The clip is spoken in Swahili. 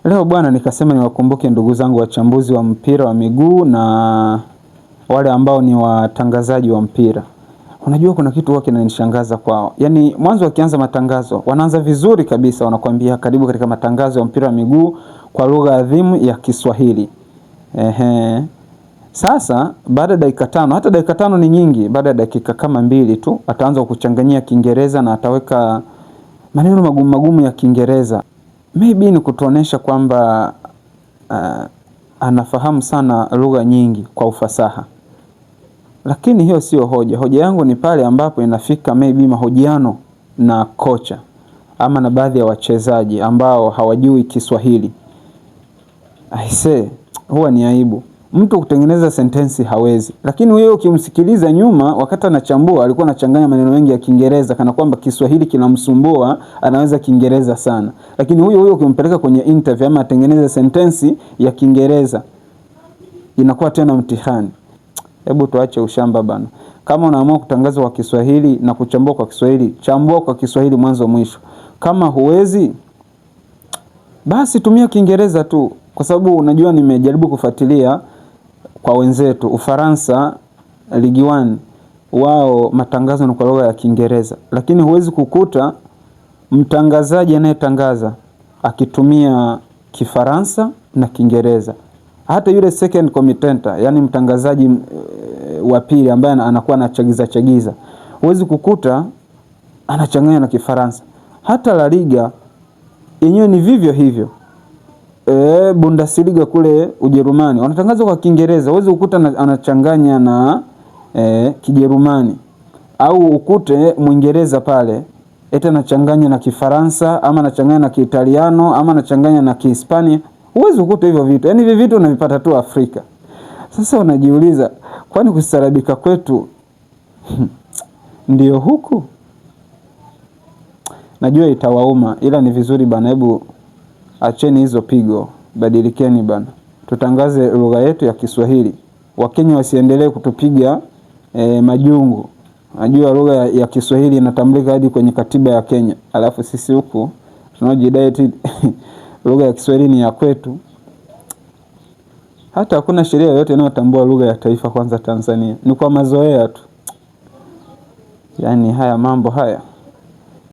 Leo bwana nikasema niwakumbuke ndugu zangu wachambuzi wa mpira wa miguu na wale ambao ni watangazaji wa mpira. Unajua kuna kitu huwa kinanishangaza kwao. Yaani mwanzo wakianza matangazo, wanaanza vizuri kabisa, wanakuambia karibu katika matangazo ya mpira wa miguu kwa lugha adhimu ya Kiswahili. Sasa baada ya dakika 5, hata dakika 5 ni nyingi, baada ya dakika kama 2 tu ataanza kukuchanganyia Kiingereza na ataweka maneno magumu magumu ya Kiingereza. Maybe ni kutuonesha kwamba anafahamu sana lugha nyingi kwa ufasaha. Lakini hiyo sio hoja. Hoja yangu ni pale ambapo inafika maybe mahojiano na kocha ama na baadhi ya wachezaji ambao hawajui Kiswahili. Aise, huwa ni aibu. Mtu kutengeneza sentensi hawezi. Lakini wewe ukimsikiliza nyuma wakati anachambua alikuwa anachanganya maneno mengi ya Kiingereza kana kwamba Kiswahili kinamsumbua, anaweza Kiingereza sana. Lakini huyo ukimpeleka kwenye interview ama atengeneze sentensi ya Kiingereza inakuwa tena mtihani. Hebu tuache ushamba bana. Kama unaamua kutangaza kwa Kiswahili na kuchambua kwa Kiswahili, chambua kwa Kiswahili mwanzo mwisho. Kama huwezi, basi tumia Kiingereza tu. Kwa sababu unajua nimejaribu kufuatilia kwa wenzetu Ufaransa Ligue 1 wao matangazo ni kwa lugha ya Kiingereza, lakini huwezi kukuta mtangazaji anayetangaza akitumia Kifaransa na Kiingereza. Hata yule second commentator, yani mtangazaji wa pili ambaye anakuwa anachagiza, huwezi kukuta anachanganya na Kifaransa. Hata La Liga yenyewe ni vivyo hivyo. Bundesliga kule Ujerumani wanatangaza kwa Kiingereza, huwezi kukuta anachanganya na Kijerumani, au ukute Mwingereza pale eti anachanganya na Kifaransa ama anachanganya na Kiitaliano ama anachanganya na Kihispania. Huwezi kukuta hivyo vitu. Yaani hivi vitu unavipata tu Afrika. Sasa unajiuliza, kwani kustarabika kwetu ndio huku? Najua itawauma, ila ni vizuri bana, hebu acheni hizo pigo, badilikeni bana. Tutangaze lugha yetu ya Kiswahili. Wakenya wasiendelee kutupiga majungu. Najua lugha ya Kiswahili inatambulika hadi kwenye katiba ya Kenya. Alafu sisi huku tunajidai lugha ya Kiswahili ni ya kwetu. Hata hakuna sheria yoyote inayotambua lugha ya taifa kwanza Tanzania. Ni kwa mazoea tu. Yaani haya mambo haya.